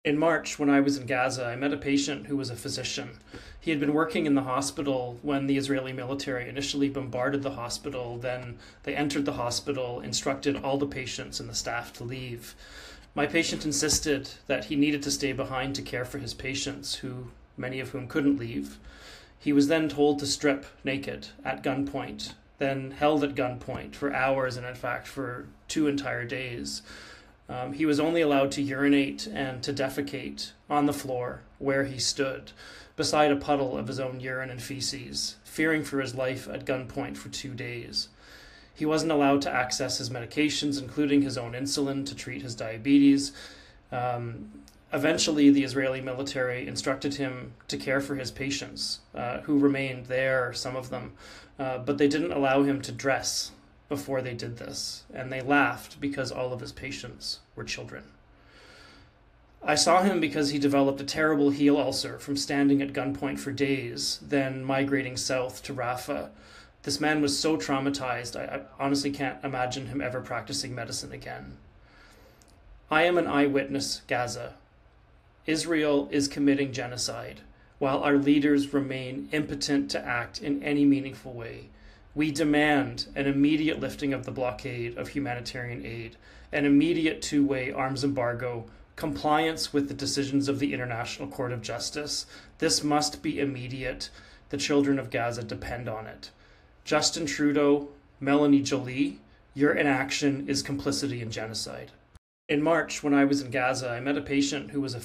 In March, when I was in Gaza, I met a patient who was a physician. He had been working in the hospital when the Israeli military initially bombarded the hospital. Then they entered the hospital, instructed all the patients and the staff to leave. My patient insisted that he needed to stay behind to care for his patients, many of whom couldn't leave. He was then told to strip naked at gunpoint, then held at gunpoint for hours and, in fact, for 2 entire days. He was only allowed to urinate and to defecate on the floor where he stood, beside a puddle of his own urine and feces, fearing for his life at gunpoint for 2 days. He wasn't allowed to access his medications, including his own insulin, to treat his diabetes. Eventually, the Israeli military instructed him to care for his patients, who remained there, some of them, but they didn't allow him to dress before they did this, and they laughed because all of his patients were children. I saw him because he developed a terrible heel ulcer from standing at gunpoint for days, then migrating south to Rafah. This man was so traumatized, I honestly can't imagine him ever practicing medicine again. I am an eyewitness, Gaza. Israel is committing genocide, while our leaders remain impotent to act in any meaningful way. We demand an immediate lifting of the blockade of humanitarian aid, an immediate two-way arms embargo, compliance with the decisions of the International Court of Justice. This must be immediate. The children of Gaza depend on it. Justin Trudeau, Melanie Joly, your inaction is complicity in genocide. In March, when I was in Gaza, I met a patient who was a